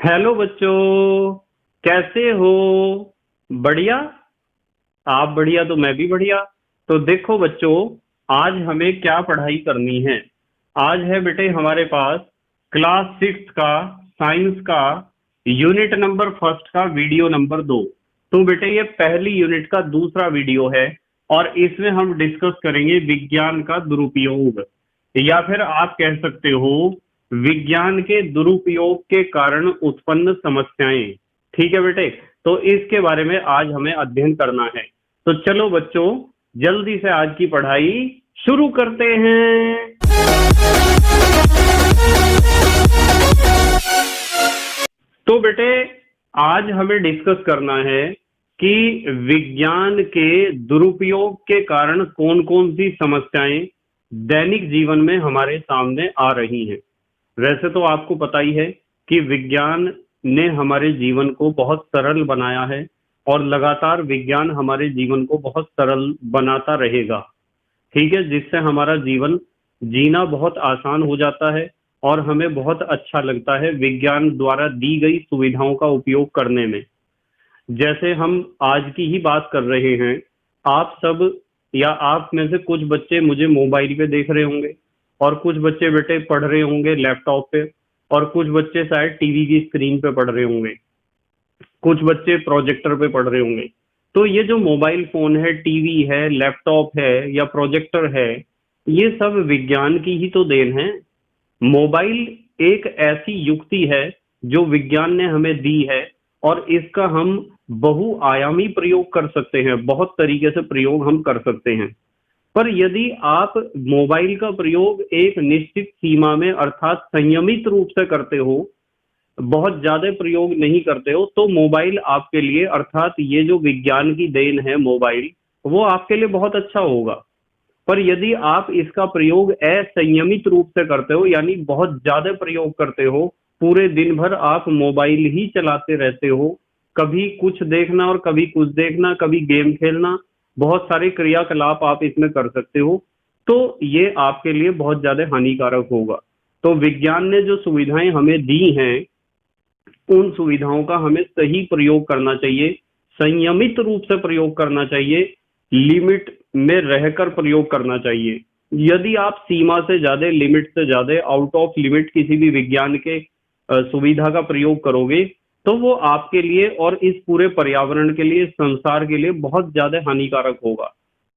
Hello बच्चों, कैसे हो? बढ़िया। आप बढ़िया तो मैं भी बढ़िया। तो देखो बच्चों, आज हमें क्या पढ़ाई करनी है। आज है बेटे हमारे पास क्लास सिक्स का साइंस का यूनिट नंबर फर्स्ट का वीडियो नंबर 2। तो बेटे ये पहली यूनिट का दूसरा वीडियो है और इसमें हम डिस्कस करेंगे विज्ञान का दुरुपयोग, या फिर आप कह सकते हो विज्ञान के दुरुपयोग के कारण उत्पन्न समस्याएं। ठीक है बेटे, तो इसके बारे में आज हमें अध्ययन करना है। तो चलो बच्चों, जल्दी से आज की पढ़ाई शुरू करते हैं। तो बेटे, आज हमें डिस्कस करना है कि विज्ञान के दुरुपयोग के कारण कौन कौन सी समस्याएं दैनिक जीवन में हमारे सामने आ रही हैं। वैसे तो आपको पता ही है कि विज्ञान ने हमारे जीवन को बहुत सरल बनाया है और लगातार विज्ञान हमारे जीवन को बहुत सरल बनाता रहेगा। ठीक है, जिससे हमारा जीवन जीना बहुत आसान हो जाता है और हमें बहुत अच्छा लगता है विज्ञान द्वारा दी गई सुविधाओं का उपयोग करने में। जैसे हम आज की ही बात कर रहे हैं, आप सब या आप में से कुछ बच्चे मुझे मोबाइल पे देख रहे होंगे और कुछ बच्चे बेटे पढ़ रहे होंगे लैपटॉप पे और कुछ बच्चे शायद टीवी की स्क्रीन पे पढ़ रहे होंगे, कुछ बच्चे प्रोजेक्टर पे पढ़ रहे होंगे। तो ये जो मोबाइल फोन है, टीवी है, लैपटॉप है या प्रोजेक्टर है, ये सब विज्ञान की ही तो देन है। मोबाइल एक ऐसी युक्ति है जो विज्ञान ने हमें दी है और इसका हम बहुआयामी प्रयोग कर सकते हैं, बहुत तरीके से प्रयोग हम कर सकते हैं। पर यदि आप मोबाइल का प्रयोग एक निश्चित सीमा में अर्थात संयमित रूप से करते हो, बहुत ज्यादा प्रयोग नहीं करते हो, तो मोबाइल आपके लिए अर्थात ये जो विज्ञान की देन है मोबाइल, वो आपके लिए बहुत अच्छा होगा। पर यदि आप इसका प्रयोग असंयमित रूप से करते हो, यानी बहुत ज्यादा प्रयोग करते हो, पूरे दिन भर आप मोबाइल ही चलाते रहते हो, कभी कुछ देखना और कभी कुछ देखना, कभी गेम खेलना, बहुत सारे क्रियाकलाप आप इसमें कर सकते हो, तो ये आपके लिए बहुत ज्यादा हानिकारक होगा। तो विज्ञान ने जो सुविधाएं हमें दी हैं, उन सुविधाओं का हमें सही प्रयोग करना चाहिए, संयमित रूप से प्रयोग करना चाहिए, लिमिट में रहकर प्रयोग करना चाहिए। यदि आप सीमा से ज्यादा, लिमिट से ज्यादा, आउट ऑफ लिमिट किसी भी विज्ञान के सुविधा का प्रयोग करोगे, तो वो आपके लिए और इस पूरे पर्यावरण के लिए, संसार के लिए बहुत ज्यादा हानिकारक होगा।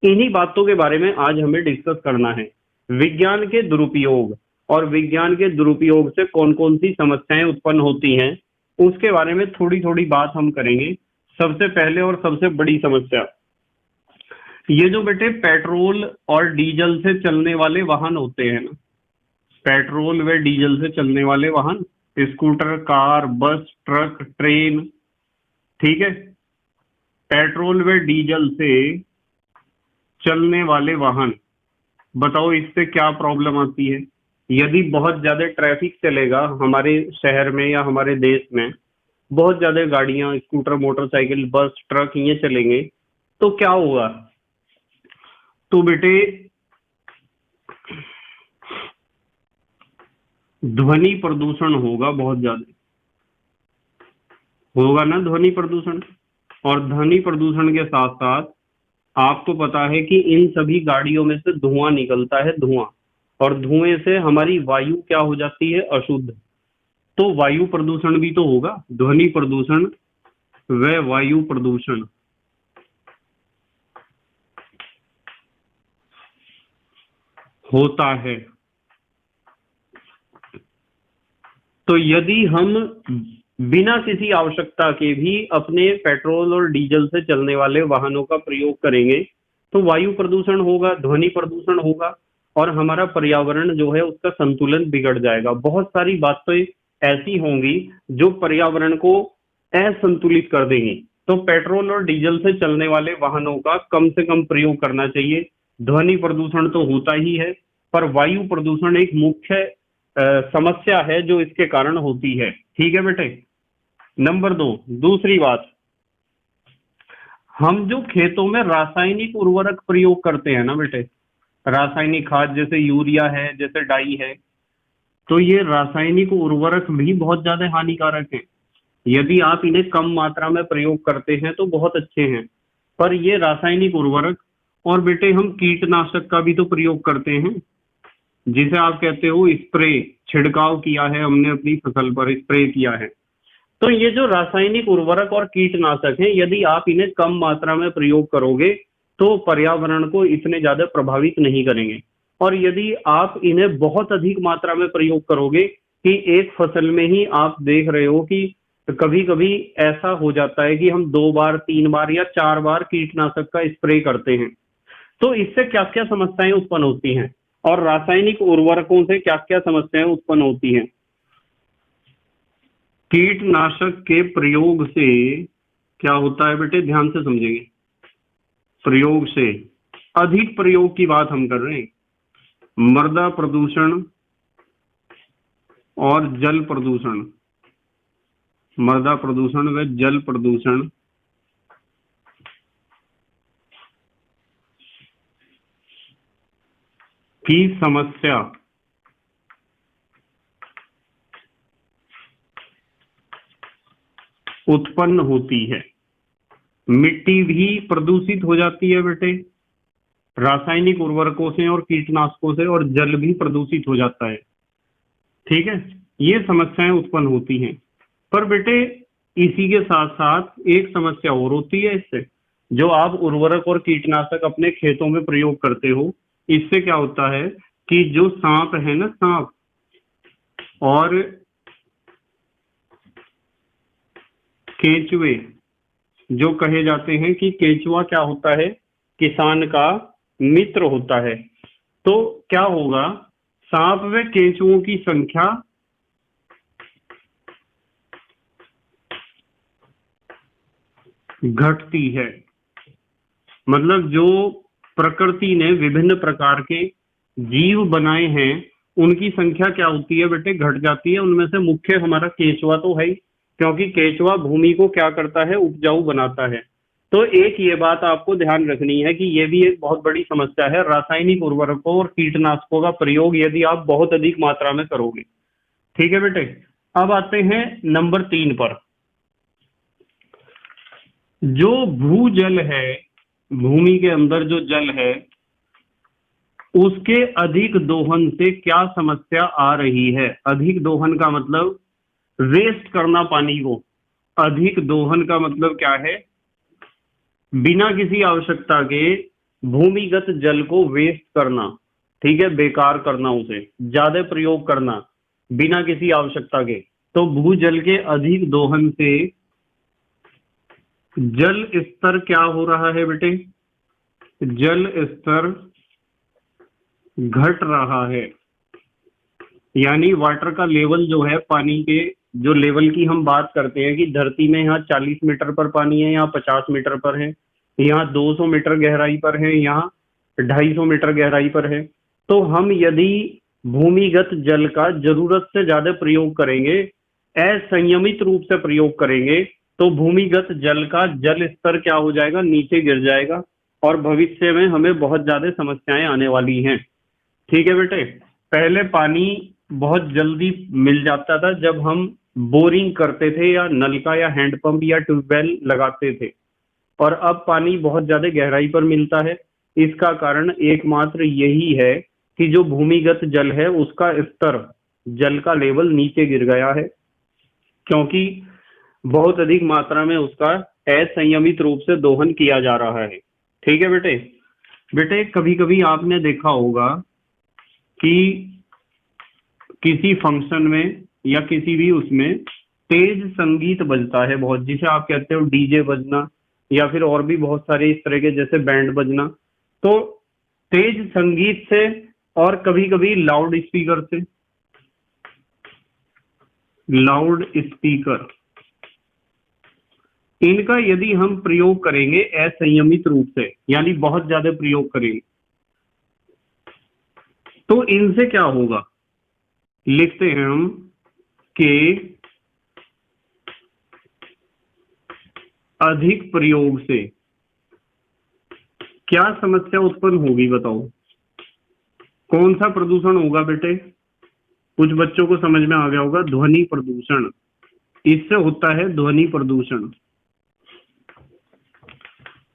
इन्हीं बातों के बारे में आज हमें डिस्कस करना है, विज्ञान के दुरुपयोग और विज्ञान के दुरुपयोग से कौन कौन सी समस्याएं उत्पन्न होती हैं, उसके बारे में थोड़ी थोड़ी बात हम करेंगे। सबसे पहले और सबसे बड़ी समस्या, ये जो बेटे पेट्रोल और डीजल से चलने वाले वाहन होते हैं ना, पेट्रोल व डीजल से चलने वाले वाहन, स्कूटर, कार, बस, ट्रक, ट्रेन, ठीक है, पेट्रोल व डीजल से चलने वाले वाहन, बताओ इससे क्या प्रॉब्लम आती है। यदि बहुत ज्यादा ट्रैफिक चलेगा हमारे शहर में या हमारे देश में, बहुत ज्यादा गाड़ियां, स्कूटर, मोटरसाइकिल, बस, ट्रक ये चलेंगे, तो क्या होगा? तो बेटे ध्वनि प्रदूषण होगा, बहुत ज्यादा होगा ना ध्वनि प्रदूषण। और ध्वनि प्रदूषण के साथ साथ आपको पता है कि इन सभी गाड़ियों में से धुआं निकलता है, धुआं, और धुएं से हमारी वायु क्या हो जाती है? अशुद्ध। तो वायु प्रदूषण भी तो होगा, ध्वनि प्रदूषण व वायु प्रदूषण होता है। तो यदि हम बिना किसी आवश्यकता के भी अपने पेट्रोल और डीजल से चलने वाले वाहनों का प्रयोग करेंगे, तो वायु प्रदूषण होगा, ध्वनि प्रदूषण होगा और हमारा पर्यावरण जो है उसका संतुलन बिगड़ जाएगा। बहुत सारी बातें ऐसी होंगी जो पर्यावरण को असंतुलित कर देंगी। तो पेट्रोल और डीजल से चलने वाले वाहनों का कम से कम प्रयोग करना चाहिए। ध्वनि प्रदूषण तो होता ही है, पर वायु प्रदूषण एक मुख्य समस्या है जो इसके कारण होती है। ठीक है बेटे। नंबर 2, दूसरी बात, हम जो खेतों में रासायनिक उर्वरक प्रयोग करते हैं ना बेटे, रासायनिक खाद जैसे यूरिया है, जैसे डाई है, तो ये रासायनिक उर्वरक भी बहुत ज्यादा हानिकारक है। यदि आप इन्हें कम मात्रा में प्रयोग करते हैं तो बहुत अच्छे हैं। पर ये रासायनिक उर्वरक और बेटे हम कीटनाशक का भी तो प्रयोग करते हैं, जिसे आप कहते हो स्प्रे, छिड़काव किया है हमने अपनी फसल पर, स्प्रे किया है। तो ये जो रासायनिक उर्वरक और कीटनाशक हैं, यदि आप इन्हें कम मात्रा में प्रयोग करोगे तो पर्यावरण को इतने ज्यादा प्रभावित नहीं करेंगे। और यदि आप इन्हें बहुत अधिक मात्रा में प्रयोग करोगे कि एक फसल में ही आप देख रहे हो कि कभी कभी ऐसा हो जाता है कि हम 2 बार 3 बार या 4 बार कीटनाशक का स्प्रे करते हैं, तो इससे क्या क्या समस्याएं उत्पन्न होती हैं और रासायनिक उर्वरकों से क्या क्या समस्याएं उत्पन्न होती हैं। कीटनाशक के प्रयोग से क्या होता है बेटे, ध्यान से समझेंगे। प्रयोग से, अधिक प्रयोग की बात हम कर रहे हैं, मृदा प्रदूषण और जल प्रदूषण, मृदा प्रदूषण व जल प्रदूषण की समस्या उत्पन्न होती है। मिट्टी भी प्रदूषित हो जाती है बेटे रासायनिक उर्वरकों से और कीटनाशकों से, और जल भी प्रदूषित हो जाता है। ठीक है, ये समस्याएं उत्पन्न होती हैं। पर बेटे इसी के साथ साथ एक समस्या और होती है इससे, जो आप उर्वरक और कीटनाशक अपने खेतों में प्रयोग करते हो, इससे क्या होता है कि जो सांप है ना, सांप और केंचुए, जो कहे जाते हैं कि केंचुआ क्या होता है, किसान का मित्र होता है। तो क्या होगा, सांप व केंचुओं की संख्या घटती है। मतलब जो प्रकृति ने विभिन्न प्रकार के जीव बनाए हैं, उनकी संख्या क्या होती है बेटे, घट जाती है। उनमें से मुख्य हमारा केंचुआ तो है ही, क्योंकि केंचुआ भूमि को क्या करता है, उपजाऊ बनाता है। तो एक ये बात आपको ध्यान रखनी है कि ये भी एक बहुत बड़ी समस्या है, रासायनिक उर्वरकों और कीटनाशकों का प्रयोग यदि आप बहुत अधिक मात्रा में करोगे। ठीक है बेटे, अब आते हैं नंबर 3 पर। जो भूजल है, भूमि के अंदर जो जल है, उसके अधिक दोहन से क्या समस्या आ रही है। अधिक दोहन का मतलब वेस्ट करना पानी को। अधिक दोहन का मतलब क्या है, बिना किसी आवश्यकता के भूमिगत जल को वेस्ट करना। ठीक है, बेकार करना, उसे ज्यादा प्रयोग करना बिना किसी आवश्यकता के। तो भूजल के अधिक दोहन से जल स्तर क्या हो रहा है बेटे, जल स्तर घट रहा है। यानी वाटर का लेवल जो है, पानी के जो लेवल की हम बात करते हैं कि धरती में यहाँ 40 मीटर पर पानी है, यहाँ 50 मीटर पर है, यहाँ 200 मीटर गहराई पर है, यहाँ 250 मीटर गहराई पर है। तो हम यदि भूमिगत जल का जरूरत से ज्यादा प्रयोग करेंगे, असंयमित रूप से प्रयोग करेंगे, तो भूमिगत जल का जल स्तर क्या हो जाएगा, नीचे गिर जाएगा, और भविष्य में हमें बहुत ज्यादा समस्याएं आने वाली हैं। ठीक है बेटे, पहले पानी बहुत जल्दी मिल जाता था जब हम बोरिंग करते थे या नलका या हैंडपंप या ट्यूबवेल लगाते थे, और अब पानी बहुत ज्यादा गहराई पर मिलता है। इसका कारण एकमात्र यही है कि जो भूमिगत जल है उसका स्तर, जल का लेवल नीचे गिर गया है, क्योंकि बहुत अधिक मात्रा में उसका असंयमित रूप से दोहन किया जा रहा है। ठीक है बेटे, बेटे कभी कभी आपने देखा होगा कि किसी फंक्शन में या किसी भी उसमें तेज संगीत बजता है बहुत, जिसे आप कहते हो डीजे बजना, या फिर और भी बहुत सारे इस तरह के जैसे बैंड बजना। तो तेज संगीत से और कभी कभी लाउड स्पीकर से, लाउड स्पीकर, इनका यदि हम प्रयोग करेंगे असंयमित रूप से, यानी बहुत ज्यादा प्रयोग करेंगे, तो इनसे क्या होगा, लिखते हैं हम कि अधिक प्रयोग से क्या समस्या उत्पन्न होगी, बताओ कौन सा प्रदूषण होगा बेटे। कुछ बच्चों को समझ में आ गया होगा, ध्वनि प्रदूषण। इससे होता है ध्वनि प्रदूषण।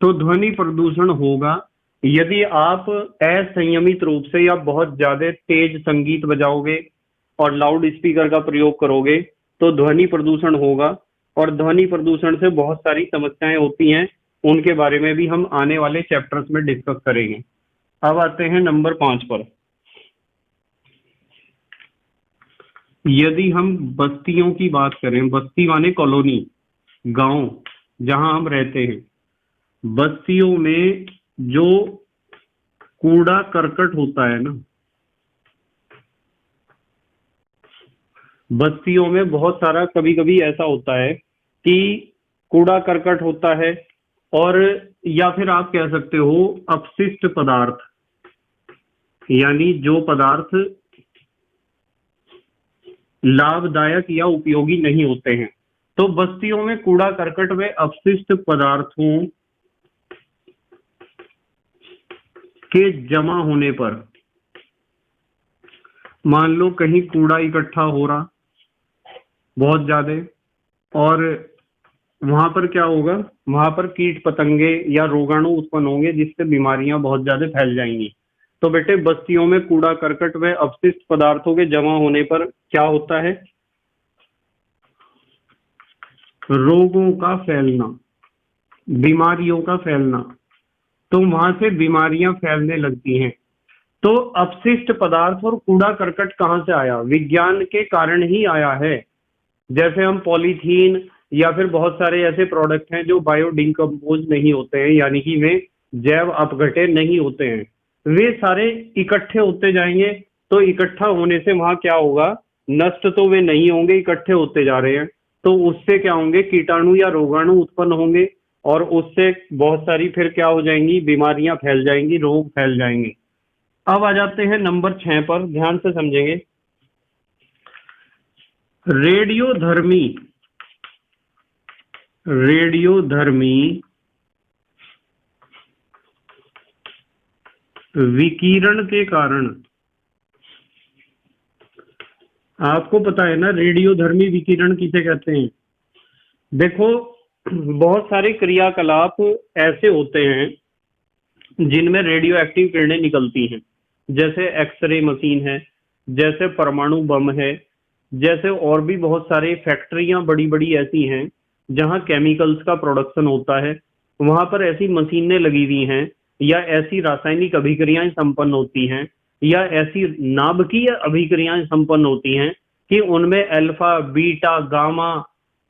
तो ध्वनि प्रदूषण होगा यदि आप असंयमित रूप से या बहुत ज्यादा तेज संगीत बजाओगे और लाउड स्पीकर का प्रयोग करोगे तो ध्वनि प्रदूषण होगा। और ध्वनि प्रदूषण से बहुत सारी समस्याएं होती हैं, उनके बारे में भी हम आने वाले चैप्टर्स में डिस्कस करेंगे। अब आते हैं नंबर 5 पर। यदि हम बस्तियों की बात करें, बस्ती माने कॉलोनी, गांव जहां हम रहते हैं, बस्तियों में जो कूड़ा करकट होता है ना, बस्तियों में बहुत सारा कभी कभी ऐसा होता है कि कूड़ा करकट होता है, और या फिर आप कह सकते हो अपशिष्ट पदार्थ, यानी जो पदार्थ लाभदायक या उपयोगी नहीं होते हैं। तो बस्तियों में कूड़ा करकट में अपशिष्ट पदार्थों के जमा होने पर, मान लो कहीं कूड़ा इकट्ठा हो रहा बहुत ज्यादा, और वहां पर क्या होगा, वहां पर कीट पतंगे या रोगाणु उत्पन्न होंगे जिससे बीमारियां बहुत ज्यादा फैल जाएंगी। तो बेटे बस्तियों में कूड़ा करकट व अपशिष्ट पदार्थों के जमा होने पर क्या होता है, रोगों का फैलना, बीमारियों का फैलना। तो वहां से बीमारियां फैलने लगती हैं। तो अपशिष्ट पदार्थ और कूड़ा करकट कहां से आया, विज्ञान के कारण ही आया है। जैसे हम पॉलीथीन या फिर बहुत सारे ऐसे प्रोडक्ट हैं जो बायोडिकम्पोज नहीं होते हैं, यानी कि वे जैव अपघट्य नहीं होते हैं, वे सारे इकट्ठे होते जाएंगे। तो इकट्ठा होने से वहां क्या होगा, नष्ट तो वे नहीं होंगे, इकट्ठे होते जा रहे हैं, तो उससे क्या होंगे, कीटाणु या रोगाणु उत्पन्न होंगे, और उससे बहुत सारी फिर क्या हो जाएंगी, बीमारियां फैल जाएंगी, रोग फैल जाएंगे। अब आ जाते हैं नंबर 6 पर, ध्यान से समझेंगे। रेडियोधर्मी, रेडियोधर्मी विकिरण के कारण, आपको पता है ना रेडियोधर्मी विकिरण किसे कहते हैं। देखो बहुत सारे क्रियाकलाप ऐसे होते हैं जिनमें रेडियो एक्टिव किरणें निकलती हैं, जैसे एक्सरे मशीन है, जैसे परमाणु बम है, जैसे और भी बहुत सारे फैक्ट्रियां बड़ी बड़ी ऐसी हैं जहां केमिकल्स का प्रोडक्शन होता है, वहां पर ऐसी मशीनें लगी हुई हैं, या ऐसी रासायनिक अभिक्रियाएं संपन्न होती हैं, या ऐसी नाभिकीय अभिक्रियाएं संपन्न होती हैं कि उनमें अल्फा बीटा गामा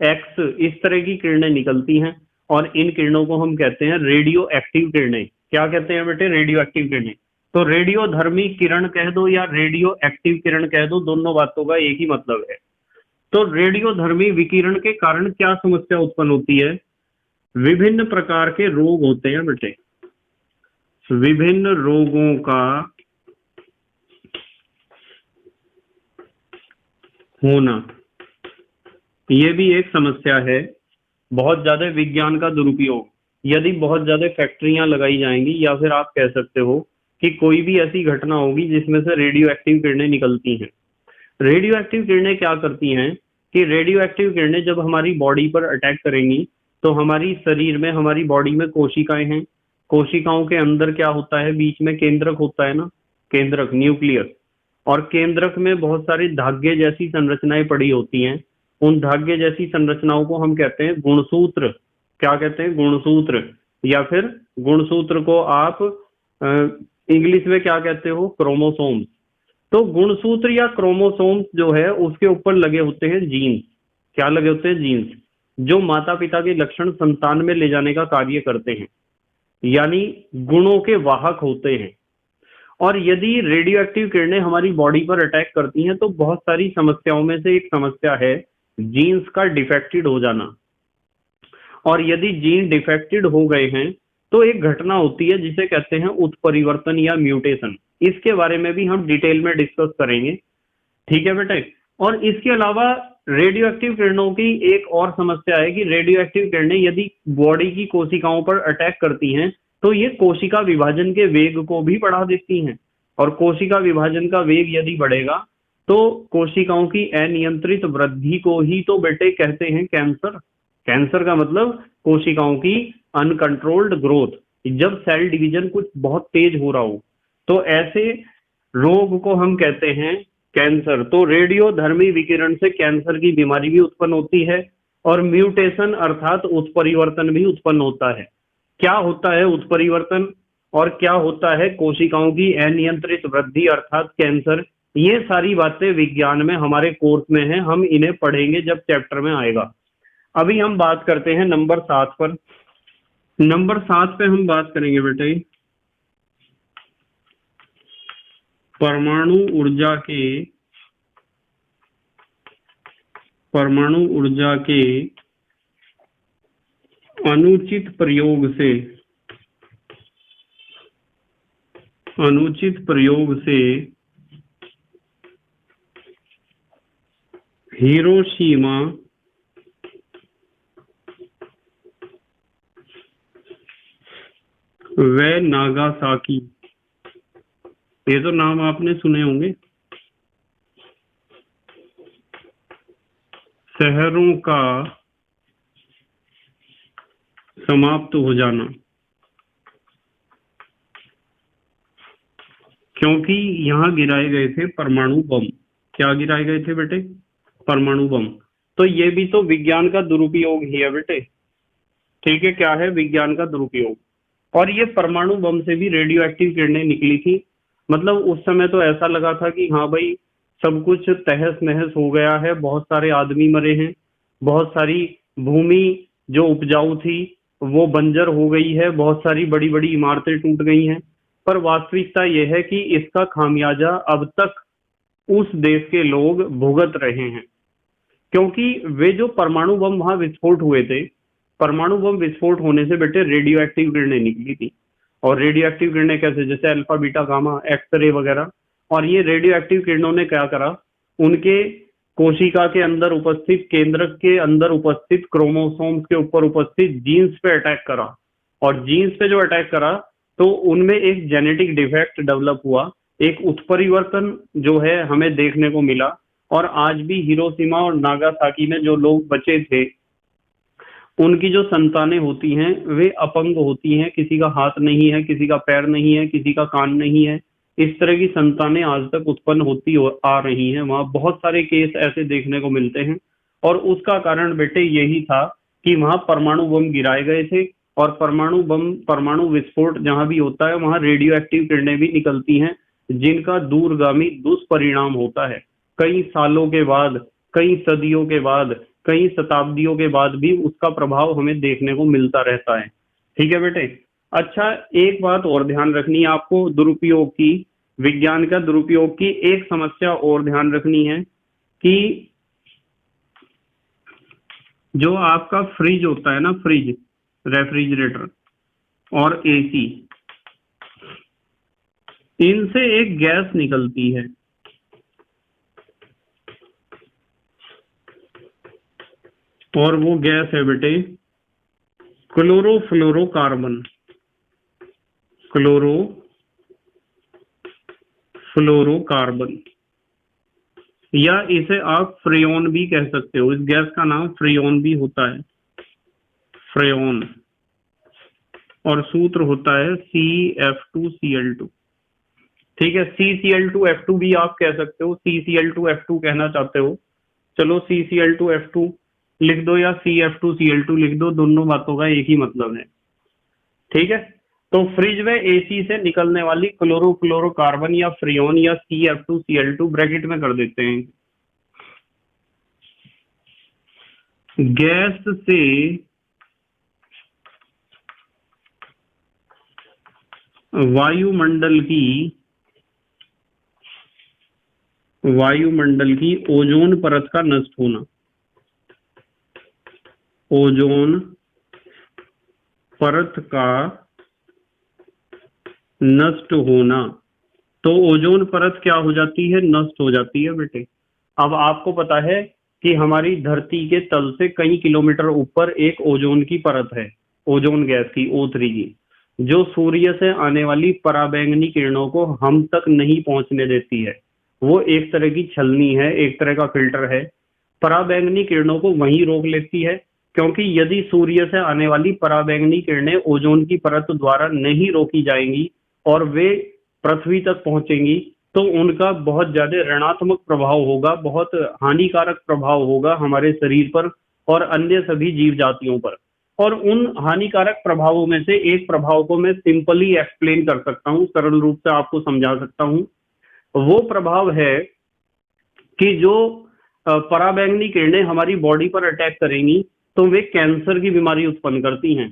एक्स इस तरह की किरणें निकलती हैं, और इन किरणों को हम कहते हैं रेडियो एक्टिव किरणें। क्या कहते हैं बेटे, रेडियो एक्टिव किरणें। तो रेडियोधर्मी किरण कह दो या रेडियो एक्टिव किरण कह दो, दोनों बातों का एक ही मतलब है। तो रेडियोधर्मी विकिरण के कारण क्या समस्या उत्पन्न होती है, विभिन्न प्रकार के रोग होते हैं बेटे, विभिन्न रोगों का होना, ये भी एक समस्या है। बहुत ज्यादा विज्ञान का दुरुपयोग, यदि बहुत ज्यादा फैक्ट्रियां लगाई जाएंगी, या फिर आप कह सकते हो कि कोई भी ऐसी घटना होगी जिसमें से रेडियो एक्टिव किरणें निकलती हैं। रेडियो एक्टिव किरणें क्या करती हैं कि रेडियो एक्टिव किरणें जब हमारी बॉडी पर अटैक करेंगी तो हमारी शरीर में, हमारी बॉडी में कोशिकाएं हैं, कोशिकाओं के अंदर क्या होता है, बीच में केंद्रक होता है ना, केंद्रक न्यूक्लियस, और केंद्रक में बहुत सारी धागे जैसी संरचनाएं पड़ी होती हैं। उन धागे जैसी संरचनाओं को हम कहते हैं गुणसूत्र। क्या कहते हैं, गुणसूत्र, या फिर गुणसूत्र को आप इंग्लिश में क्या कहते हो, क्रोमोसोम्स। तो गुणसूत्र या क्रोमोसोम्स जो है उसके ऊपर लगे होते हैं जीन्स। क्या लगे होते हैं, जीन्स, जो माता पिता के लक्षण संतान में ले जाने का कार्य करते हैं, यानी गुणों के वाहक होते हैं। और यदि रेडियो एक्टिव किरणें हमारी बॉडी पर अटैक करती हैं तो बहुत सारी समस्याओं में से एक समस्या है जीन्स का डिफेक्टेड हो जाना। और यदि जीन डिफेक्टेड हो गए हैं तो एक घटना होती है जिसे कहते हैं उत्परिवर्तन या म्यूटेशन। इसके बारे में भी हम डिटेल में डिस्कस करेंगे, ठीक है बेटे। और इसके अलावा रेडियो एक्टिव किरणों की एक और समस्या है कि रेडियो एक्टिव किरणें यदि बॉडी की कोशिकाओं पर अटैक करती हैं तो ये कोशिका विभाजन के वेग को भी बढ़ा देती हैं, और कोशिका विभाजन का वेग यदि बढ़ेगा तो कोशिकाओं की अनियंत्रित वृद्धि को ही तो बेटे कहते हैं कैंसर। कैंसर का मतलब कोशिकाओं की अनकंट्रोल्ड ग्रोथ, जब सेल डिवीजन कुछ बहुत तेज हो रहा हो, तो ऐसे रोग को हम कहते हैं कैंसर। तो रेडियोधर्मी विकिरण से कैंसर की बीमारी भी उत्पन्न होती है और म्यूटेशन अर्थात उत्परिवर्तन भी उत्पन्न होता है। क्या होता है उत्परिवर्तन और क्या होता है कोशिकाओं की अनियंत्रित वृद्धि अर्थात कैंसर, ये सारी बातें विज्ञान में हमारे कोर्स में है, हम इन्हें पढ़ेंगे जब चैप्टर में आएगा। अभी हम बात करते हैं नंबर 7 पर। नंबर 7 पे हम बात करेंगे बेटे परमाणु ऊर्जा के अनुचित प्रयोग से हिरोशिमा व नागासाकी, ये तो नाम आपने सुने होंगे, शहरों का समाप्त हो जाना, क्योंकि यहाँ गिराए गए थे परमाणु बम। क्या गिराए गए थे बेटे? परमाणु बम। तो ये भी तो विज्ञान का दुरुपयोग ही है बेटे। ठीक है, क्या है? विज्ञान का दुरुपयोग। और ये परमाणु बम से भी रेडियो एक्टिव किरणें निकली थी। मतलब उस समय तो ऐसा लगा था कि हाँ भाई सब कुछ तहस नहस हो गया है, बहुत सारे आदमी मरे हैं, बहुत सारी भूमि जो उपजाऊ थी वो बंजर हो गई है, बहुत सारी बड़ी बड़ी इमारतें टूट गई हैं। पर वास्तविकता यह है कि इसका खामियाजा अब तक उस देश के लोग भुगत रहे हैं, क्योंकि वे जो परमाणु बम वहां विस्फोट हुए थे, परमाणु बम विस्फोट होने से बेटे रेडियो एक्टिव किरणें निकली थी। और रेडियो एक्टिव किरणें कैसे? जैसे अल्फा बीटा गामा एक्सरे वगैरह। और ये रेडियो एक्टिव किरणों ने क्या करा, उनके कोशिका के अंदर उपस्थित, केंद्रक के अंदर उपस्थित क्रोमोसोम्स के ऊपर उपस्थित जीन्स पे अटैक करा। और जीन्स पे जो अटैक करा तो उनमें एक जेनेटिक डिफेक्ट डेवलप हुआ, एक उत्परिवर्तन जो है हमें देखने को मिला। और आज भी हिरोशिमा और नागासाकी में जो लोग बचे थे उनकी जो संतानें होती हैं वे अपंग होती हैं, किसी का हाथ नहीं है, किसी का पैर नहीं है, किसी का कान नहीं है। इस तरह की संतानें आज तक उत्पन्न आ रही हैं। वहां बहुत सारे केस ऐसे देखने को मिलते हैं। और उसका कारण बेटे यही था कि वहां परमाणु बम गिराए गए थे। और परमाणु विस्फोट जहां भी होता है वहां रेडियो एक्टिव किरणें भी निकलती हैं, जिनका दूरगामी दुष्परिणाम होता है। कई सालों के बाद, कई सदियों के बाद, कई शताब्दियों के बाद भी उसका प्रभाव हमें देखने को मिलता रहता है। ठीक है बेटे। अच्छा, एक बात और ध्यान रखनी है आपको, दुरुपयोग की, विज्ञान का दुरुपयोग की एक समस्या और ध्यान रखनी है कि जो आपका फ्रिज होता है ना, फ्रिज, रेफ्रिजरेटर और एसी, इनसे एक गैस निकलती है, और वो गैस है बेटे क्लोरोफ्लोरोकार्बन। क्लोरोफ्लोरोकार्बन, या इसे आप फ्रेयॉन भी कह सकते हो। इस गैस का नाम फ्रेयॉन भी होता है, फ्रेयॉन। और सूत्र होता है CF2Cl2। ठीक है, CCl2F2 भी आप कह सकते हो, CCl2F2 कहना चाहते हो, चलो CCl2F2 लिख दो या CF2Cl2 लिख दो, दोनों बातों का एक ही मतलब है। ठीक है, तो फ्रिज में एसी से निकलने वाली क्लोरोफ्लोरोकार्बन या फ्रियोन या CF2Cl2 ब्रैकेट में कर देते हैं। गैस से वायुमंडल की ओजोन परत का नष्ट होना, ओजोन परत का नष्ट होना। तो ओजोन परत क्या हो जाती है? नष्ट हो जाती है बेटे। अब आपको पता है कि हमारी धरती के तल से कई किलोमीटर ऊपर एक ओजोन की परत है, ओजोन गैस की, O3 की, जो सूर्य से आने वाली पराबैंगनी किरणों को हम तक नहीं पहुंचने देती है। वो एक तरह की छलनी है, एक तरह का फिल्टर है। पराबैंगनी किरणों को वहीं रोक लेती है, क्योंकि यदि सूर्य से आने वाली पराबैंगनी किरणें ओजोन की परत द्वारा नहीं रोकी जाएंगी और वे पृथ्वी तक पहुंचेंगी, तो उनका बहुत ज्यादा ऋणात्मक प्रभाव होगा, बहुत हानिकारक प्रभाव होगा हमारे शरीर पर और अन्य सभी जीव जातियों पर। और उन हानिकारक प्रभावों में से एक प्रभाव को मैं सिंपली एक्सप्लेन कर सकता हूँ, सरल रूप से आपको समझा सकता हूँ। वो प्रभाव है कि जो पराबैंगनी किरणें हमारी बॉडी पर अटैक करेंगी, तो वे कैंसर की बीमारी उत्पन्न करती हैं।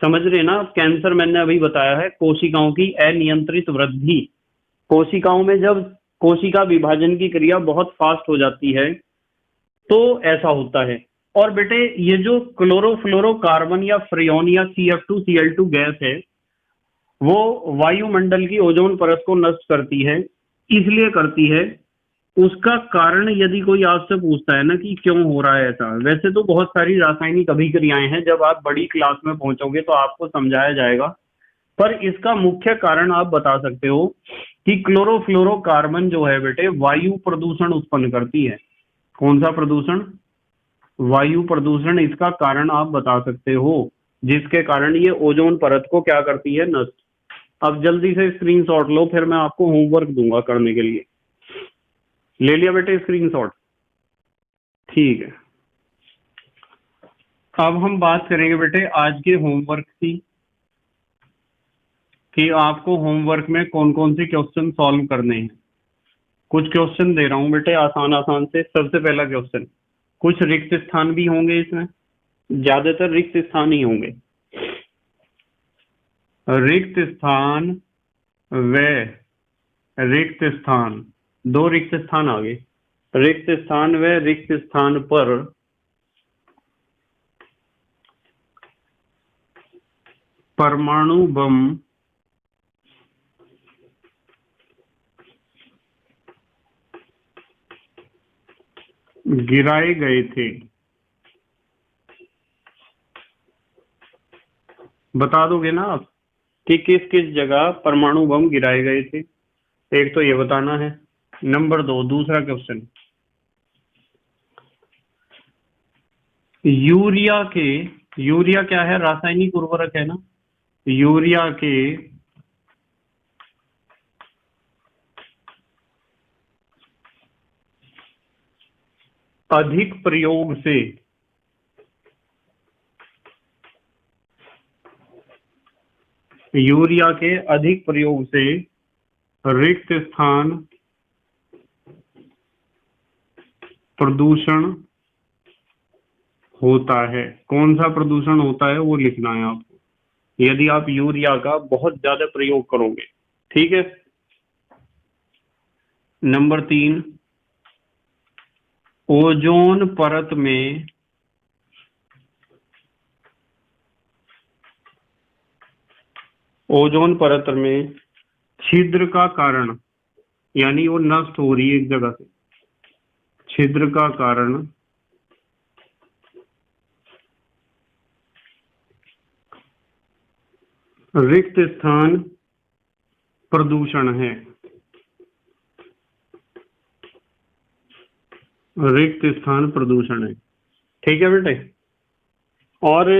समझ रहे हैं ना? कैंसर मैंने अभी बताया है, कोशिकाओं की अनियंत्रित वृद्धि। कोशिकाओं में जब कोशिका विभाजन की क्रिया बहुत फास्ट हो जाती है, तो ऐसा होता है। और बेटे, ये जो क्लोरोफ्लोरोकार्बन या फ्रेयॉन या CF2Cl2 गैस है, वो वायुमंडल की ओजोन परत को नष्ट करती है। इसलिए करती है, उसका कारण यदि कोई आपसे पूछता है ना कि क्यों हो रहा है ऐसा, वैसे तो बहुत सारी रासायनिक अभिक्रियाएं हैं, जब आप बड़ी क्लास में पहुंचोगे तो आपको समझाया जाएगा। पर इसका मुख्य कारण आप बता सकते हो कि क्लोरोफ्लोरोकार्बन जो है बेटे, वायु प्रदूषण उत्पन्न करती है। कौन सा प्रदूषण? वायु प्रदूषण इसका कारण आप बता सकते हो, जिसके कारण ये ओजोन परत को क्या करती है? नष्ट। अब जल्दी से स्क्रीनशॉट लो, फिर मैं आपको होमवर्क दूंगा करने के लिए। ले लिया बेटे स्क्रीनशॉट? ठीक है। अब हम बात करेंगे बेटे आज के होमवर्क की, कि आपको होमवर्क में कौन कौन से क्वेश्चन सॉल्व करने हैं। कुछ क्वेश्चन दे रहा हूं बेटे, आसान आसान से। सबसे पहला क्वेश्चन, कुछ रिक्त स्थान भी होंगे इसमें, ज्यादातर रिक्त स्थान ही होंगे। रिक्त स्थान व रिक्त स्थान, दो रिक्त स्थान आ गए। रिक्त स्थान व रिक्त स्थान पर परमाणु बम गिराए गए थे। बता दोगे ना आप कि किस किस जगह परमाणु बम गिराए गए थे? एक तो ये बताना है। नंबर 2, दूसरा क्वेश्चन, यूरिया के, यूरिया क्या है? रासायनिक उर्वरक है ना। यूरिया के अधिक प्रयोग से यूरिया के अधिक प्रयोग से रिक्त स्थान प्रदूषण होता है। कौन सा प्रदूषण होता है वो लिखना है आपको, यदि आप यूरिया का बहुत ज्यादा प्रयोग करोगे। ठीक है। नंबर 3, ओजोन परत में ओजोन परत में छिद्र का कारण, यानी वो नष्ट हो रही है एक जगह से, छिद्र का कारण रिक्त स्थान प्रदूषण है। रिक्त स्थान प्रदूषण है। ठीक है बेटे। और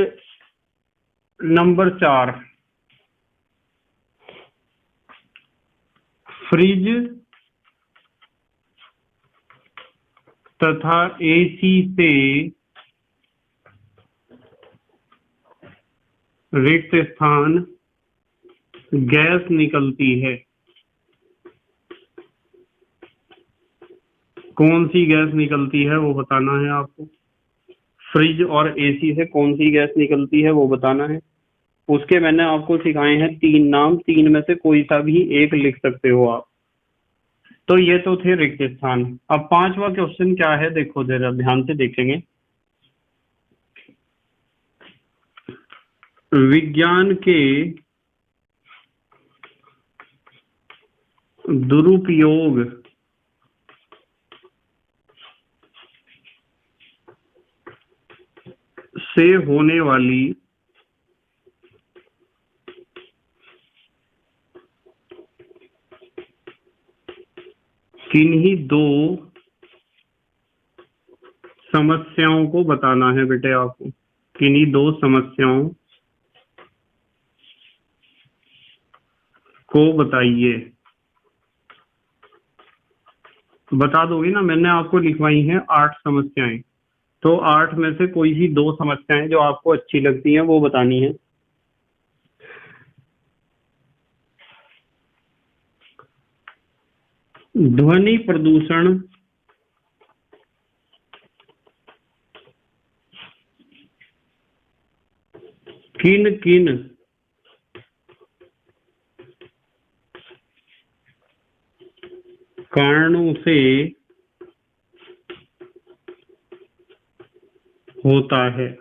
नंबर 4, फ्रिज तथा AC से रिक्त स्थान गैस निकलती है। कौन सी गैस निकलती है वो बताना है आपको। फ्रिज और AC से कौन सी गैस निकलती है वो बताना है। उसके मैंने आपको सिखाए हैं 3 नाम, 3 में से कोई सा भी एक लिख सकते हो आप। तो ये तो थे रिक्त स्थान। अब 5वां क्वेश्चन क्या है, देखो जरा ध्यान से देखेंगे। विज्ञान के दुरुपयोग से होने वाली किन्हीं दो समस्याओं को बताना है बेटे आपको, किन्हीं दो समस्याओं को बताइए। बता दोगे ना, मैंने आपको लिखवाई हैं 8 समस्याएं, तो 8 में से कोई सी 2 समस्याएं जो आपको अच्छी लगती हैं वो बतानी है। ध्वनि प्रदूषण किन किन कारणों से होता है।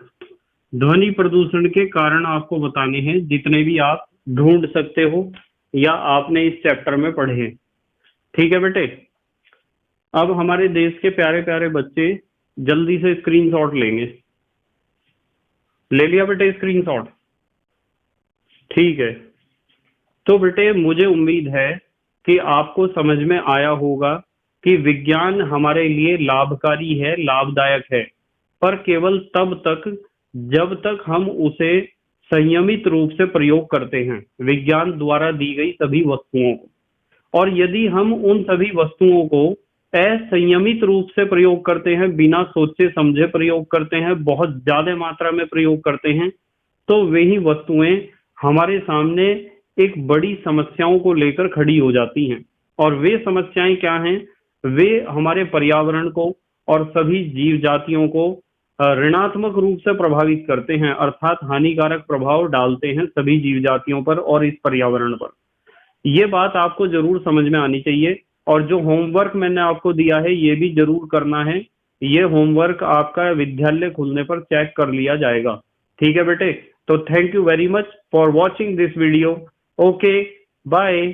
ध्वनि प्रदूषण के कारण आपको बताने हैं, जितने भी आप ढूंढ सकते हो या आपने इस चैप्टर में पढ़े हैं। ठीक है बेटे, अब हमारे देश के प्यारे प्यारे बच्चे जल्दी से स्क्रीनशॉट लेंगे। ले लिया बेटे स्क्रीनशॉट? ठीक है, तो बेटे मुझे उम्मीद है कि आपको समझ में आया होगा कि विज्ञान हमारे लिए लाभकारी है, लाभदायक है, पर केवल तब तक जब तक हम उसे संयमित रूप से प्रयोग करते हैं, विज्ञान द्वारा दी गई सभी वस्तुओं को। और यदि हम उन सभी वस्तुओं को असंयमित रूप से प्रयोग करते हैं, बिना सोचे समझे प्रयोग करते हैं, बहुत ज्यादा मात्रा में प्रयोग करते हैं, तो वही वस्तुएं हमारे सामने एक बड़ी समस्याओं को लेकर खड़ी हो जाती हैं। और वे समस्याएं क्या हैं? वे हमारे पर्यावरण को और सभी जीव जातियों को ऋणात्मक रूप से प्रभावित करते हैं, अर्थात हानिकारक प्रभाव डालते हैं सभी जीव जातियों पर और इस पर्यावरण पर। ये बात आपको जरूर समझ में आनी चाहिए। और जो होमवर्क मैंने आपको दिया है ये भी जरूर करना है। ये होमवर्क आपका विद्यालय खुलने पर चेक कर लिया जाएगा। ठीक है बेटे, तो thank you very much for watching this video. Okay, bye.